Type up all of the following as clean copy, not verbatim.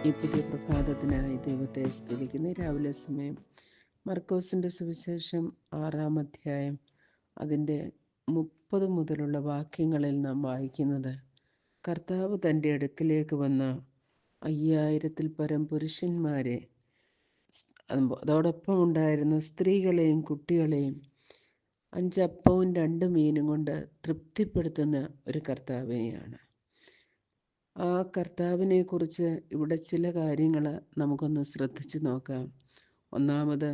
ഈ പുതിയ പ്രഭാതത്തിനായി ദൈവത്തെ സ്തുതിക്കുന്നു. രാവിലെ സമയം മർക്കോസിൻ്റെ സുവിശേഷം 6-ാം അധ്യായം അതിൻ്റെ 30 മുതലുള്ള വാക്യങ്ങളിൽ നാം വായിക്കുന്നത്, കർത്താവ് തൻ്റെ അടുക്കിലേക്ക് വന്ന 5000-ൽ പരം പുരുഷന്മാരെ, അതോടൊപ്പം ഉണ്ടായിരുന്ന സ്ത്രീകളെയും കുട്ടികളെയും 5 അപ്പവും 2 മീനും കൊണ്ട് തൃപ്തിപ്പെടുത്തുന്ന ഒരു കർത്താവിനെയാണ്. ആ കർത്താവിനെ കുറിച്ച് ഇവിടെ ചില കാര്യങ്ങൾ നമുക്കൊന്ന് ശ്രദ്ധിച്ചു നോക്കാം. ഒന്നാമത്,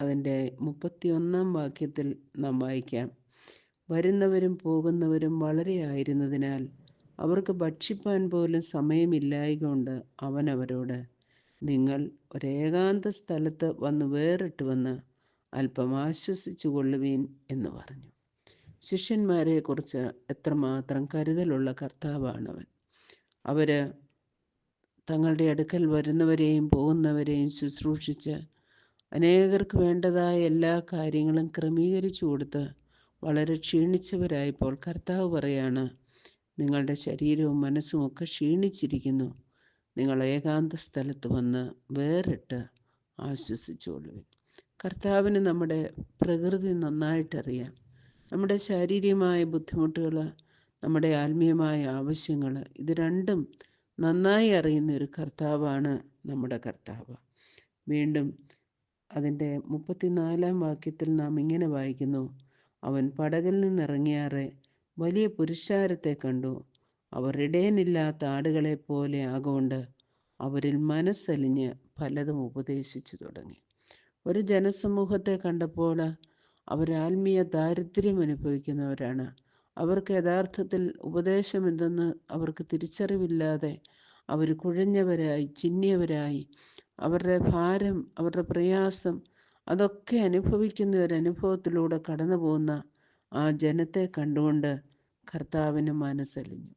അതിൻ്റെ 31-ാം വാക്യത്തിൽ നാം വായിക്കാം, വരുന്നവരും പോകുന്നവരും വളരെ ആയിരുന്നതിനാൽ അവർക്ക് ഭക്ഷിപ്പാൻ പോലും സമയമില്ലായകൊണ്ട് അവൻ അവരോട്, നിങ്ങൾ ഒരേകാന്ത സ്ഥലത്ത് വേറിട്ട് വന്ന് അല്പം ആശ്വസിച്ചു കൊള്ളുവീൻ എന്ന് പറഞ്ഞു. ശിഷ്യന്മാരെക്കുറിച്ച് എത്രമാത്രം കരുതലുള്ള കർത്താവാണവൻ. അവർ തങ്ങളുടെ അടുക്കൽ വരുന്നവരെയും പോകുന്നവരെയും ശുശ്രൂഷിച്ച് അനേകർക്ക് വേണ്ടതായ എല്ലാ കാര്യങ്ങളും ക്രമീകരിച്ചു കൊടുത്ത് വളരെ ക്ഷീണിച്ചവരായപ്പോൾ കർത്താവ് പറയാണ്, നിങ്ങളുടെ ശരീരവും മനസ്സും ഒക്കെ ക്ഷീണിച്ചിരിക്കുന്നു, നിങ്ങൾ ഏകാന്ത സ്ഥലത്ത് വന്ന് വേറിട്ട് ആശ്വസിച്ചോളുവിൻ. കർത്താവിന് നമ്മുടെ പ്രകൃതി നന്നായിട്ടറിയാം. നമ്മുടെ ശാരീരികമായ ബുദ്ധിമുട്ടുകൾ, നമ്മുടെ ആത്മീയമായ ആവശ്യങ്ങൾ, ഇത് രണ്ടും നന്നായി അറിയുന്ന ഒരു കർത്താവാണ് നമ്മുടെ കർത്താവ്. വീണ്ടും അതിൻ്റെ 34-ാം വാക്യത്തിൽ നാം ഇങ്ങനെ വായിക്കുന്നു, അവൻ പടകിൽ നിന്നിറങ്ങിയാറെ വലിയ പുരുഷാരത്തെ കണ്ടു. അവർ ഇടയനില്ലാത്ത ആടുകളെ പോലെ ആകൊണ്ട് അവരിൽ മനസ്സലിഞ്ഞ് പലതും ഉപദേശിച്ചു തുടങ്ങി. ഒരു ജനസമൂഹത്തെ കണ്ടപ്പോൾ അവർ ആത്മീയ ദാരിദ്ര്യം അനുഭവിക്കുന്നവരാണ്. അവർക്ക് യഥാർത്ഥത്തിൽ ഉപദേശം എന്തെന്ന് അവർക്ക് തിരിച്ചറിവില്ലാതെ അവർ കുഴഞ്ഞവരായി, ചിന്നിയവരായി, അവരുടെ ഭാരം, അവരുടെ പ്രയാസം അതൊക്കെ അനുഭവിക്കുന്ന ഒരനുഭവത്തിലൂടെ കടന്നു പോകുന്ന ആ ജനത്തെ കണ്ടുകൊണ്ട് കർത്താവിന് മനസ്സലിഞ്ഞു.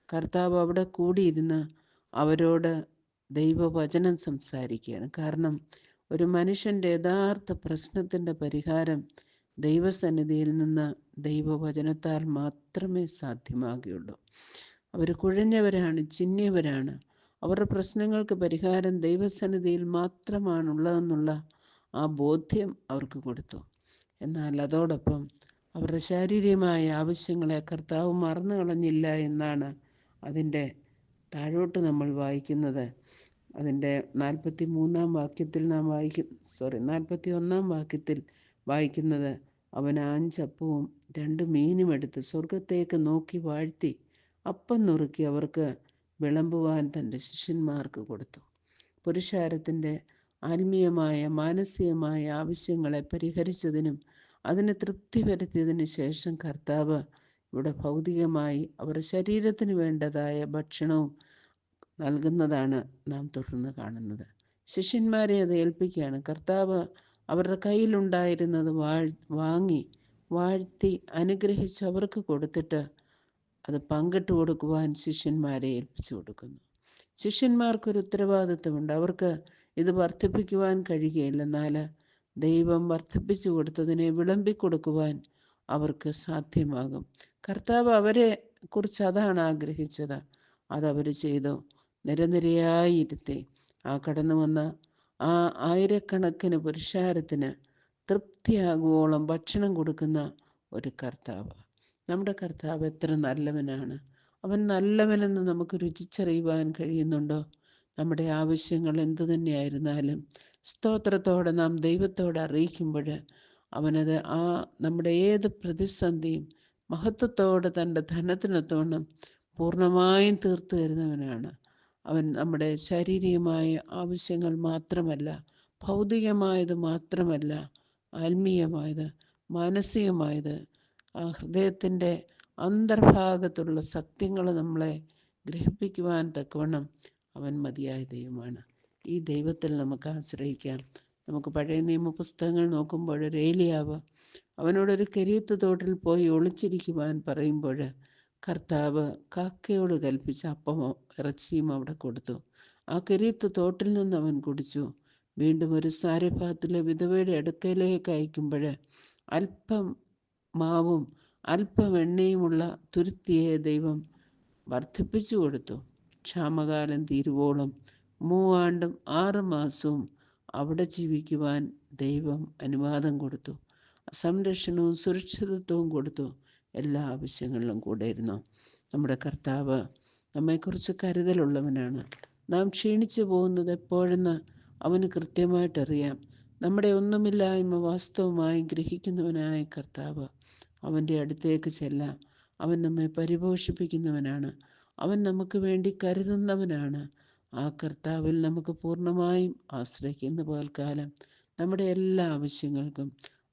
കർത്താവ് അവിടെ കൂടിയിരുന്ന് അവരോട് ദൈവവചനം സംസാരിക്കുകയാണ്. കാരണം ഒരു മനുഷ്യൻ്റെ യഥാർത്ഥ പ്രശ്നത്തിൻ്റെ പരിഹാരം ദൈവസന്നിധിയിൽ നിന്ന് ദൈവവചനത്താൽ മാത്രമേ സാധ്യമാകുകയുള്ളൂ. അവർ കുഴഞ്ഞവരാണ്, ചിന്നിയവരാണ്. അവരുടെ പ്രശ്നങ്ങൾക്ക് പരിഹാരം ദൈവസന്നിധിയിൽ മാത്രമാണുള്ളതെന്നുള്ള ആ ബോധ്യം അവർക്ക് കൊടുത്തു. എന്നാൽ അതോടൊപ്പം അവരുടെ ശാരീരികമായ ആവശ്യങ്ങളെ കർത്താവ് മറന്നു കളഞ്ഞില്ല എന്നാണ് അതിൻ്റെ താഴോട്ട് നമ്മൾ വായിക്കുന്നത്. അതിൻ്റെ 41-ാം വാക്യത്തിൽ 41-ാം വാക്യത്തിൽ വായിക്കുന്നത്, അവൻ 5 അപ്പവും 2 മീനും എടുത്ത് സ്വർഗത്തേക്ക് നോക്കി വാഴ്ത്തി അപ്പം നുറുക്കി അവർക്ക് വിളമ്പുവാൻ തൻ്റെ ശിഷ്യന്മാർക്ക് കൊടുത്തു. പുരുഷാരത്തിൻ്റെ ആത്മീയമായ മാനസികമായ ആവശ്യങ്ങളെ പരിഹരിച്ചതിനും അതിന് തൃപ്തി വരുത്തിയതിന് ശേഷം കർത്താവ് ഇവിടെ ഭൗതികമായി അവരുടെ ശരീരത്തിന് വേണ്ടതായ ഭക്ഷണവും നൽകുന്നതാണ് നാം തുടർന്ന് കാണുന്നത്. ശിഷ്യന്മാരെ അത് ഏൽപ്പിക്കുകയാണ്. കർത്താവ് അവരുടെ കയ്യിലുണ്ടായിരുന്നത് വാങ്ങി വാഴ്ത്തി അനുഗ്രഹിച്ച് അവർക്ക് കൊടുത്തിട്ട് അത് പങ്കിട്ട് കൊടുക്കുവാൻ ശിഷ്യന്മാരെ ഏൽപ്പിച്ചു കൊടുക്കുന്നു. ശിഷ്യന്മാർക്കൊരു ഉത്തരവാദിത്വമുണ്ട്. അവർക്ക് ഇത് വർദ്ധിപ്പിക്കുവാൻ കഴിയുകയില്ല. എന്നാൽ ദൈവം വർദ്ധിപ്പിച്ചു കൊടുത്തതിനെ വിളമ്പിക്കൊടുക്കുവാൻ അവർക്ക് സാധ്യമാകും. കർത്താവ് അവരെ കുറിച്ച് അതാണ് ആഗ്രഹിച്ചത്. അതവർ ചെയ്തു. നിരനിരയായി ഇരുത്തി ആ കടന്നു വന്ന ആ ആയിരക്കണക്കിന് പുരുഷാരത്തിന് തൃപ്തിയാകുവോളം ഭക്ഷണം കൊടുക്കുന്ന ഒരു കർത്താവ്. നമ്മുടെ കർത്താവ് എത്ര നല്ലവനാണ്. അവൻ നല്ലവനെന്ന് നമുക്ക് രുചിച്ചറിയുവാൻ കഴിയുന്നുണ്ടോ? നമ്മുടെ ആവശ്യങ്ങൾ എന്തു തന്നെയായിരുന്നാലും സ്തോത്രത്തോടെ നാം ദൈവത്തോട് അറിയിക്കുമ്പോൾ അവനത് നമ്മുടെ ഏത് പ്രതിസന്ധിയും മഹത്വത്തോടെ തൻ്റെ ധനത്തിനൊത്തോണം പൂർണ്ണമായും തീർത്തു തരുന്നവനാണ് അവൻ. നമ്മുടെ ശാരീരികമായ ആവശ്യങ്ങൾ മാത്രമല്ല, ഭൗതികമായത് മാത്രമല്ല, ആത്മീയമായത്, മാനസികമായത്, ആ ഹൃദയത്തിൻ്റെ അന്തർഭാഗത്തുള്ള സത്യങ്ങൾ നമ്മളെ ഗ്രഹിപ്പിക്കുവാൻ തക്കവണ്ണം അവൻ മതിയായ ദൈവമാണ്. ഈ ദൈവത്തിൽ നമുക്ക് ആശ്രയിക്കാം. നമുക്ക് പഴയ നിയമ പുസ്തകങ്ങൾ നോക്കുമ്പോൾ ഏലിയാവ് അവനോടൊരു കെരീത്ത് തോട്ടിൽ പോയി ഒളിച്ചിരിക്കുവാൻ പറയുമ്പോൾ കർത്താവ് കാക്കയോട് കൽപ്പിച്ച അപ്പമോ ഇറച്ചിയും അവിടെ കൊടുത്തു. ആ കെരീത്ത് തോട്ടിൽ നിന്ന് അവൻ കുടിച്ചു. വീണ്ടും ഒരു സാരെഫാത്തിലെ വിധവയുടെ അടുക്കലേക്ക് അയക്കുമ്പോൾ അല്പം മാവും അല്പം എണ്ണയുമുള്ള തുരുത്തിയെ ദൈവം വർദ്ധിപ്പിച്ചു കൊടുത്തു. ക്ഷാമകാലം തീരുവോളം മൂവാണ്ടും 6 മാസവും അവിടെ ജീവിക്കുവാൻ ദൈവം അനുവാദം കൊടുത്തു. സംരക്ഷണവും സുരക്ഷിതത്വവും കൊടുത്തു. എല്ലാ ആവശ്യങ്ങളിലും കൂടെ ഇരുന്നു. നമ്മുടെ കർത്താവ് നമ്മെക്കുറിച്ച് കരുതലുള്ളവനാണ്. നാം ക്ഷീണിച്ചു പോകുന്നത് എപ്പോഴെന്ന് അവന് കൃത്യമായിട്ടറിയാം. നമ്മുടെ ഒന്നുമില്ലായ്മ വാസ്തവമായി ഗ്രഹിക്കുന്നവനായ കർത്താവ്, അവൻ്റെ അടുത്തേക്ക് ചെല്ലാം. അവൻ നമ്മെ പരിപോഷിപ്പിക്കുന്നവനാണ്. അവൻ നമുക്ക് വേണ്ടി കരുതുന്നവനാണ്. ആ കർത്താവിൽ നമുക്ക് പൂർണ്ണമായും ആശ്രയിക്കുന്ന പകൽക്കാലം നമ്മുടെ എല്ലാ ആവശ്യങ്ങൾക്കും,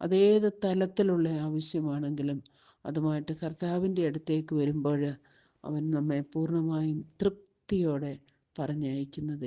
അതേത് തലത്തിലുള്ള ആവശ്യമാണെങ്കിലും അതുമായിട്ട് കർത്താവിൻ്റെ അടുത്തേക്ക് വരുമ്പോൾ അവൻ നമ്മെ പൂർണ്ണമായും തൃപ്തിയോടെ പറഞ്ഞയക്കുന്നത്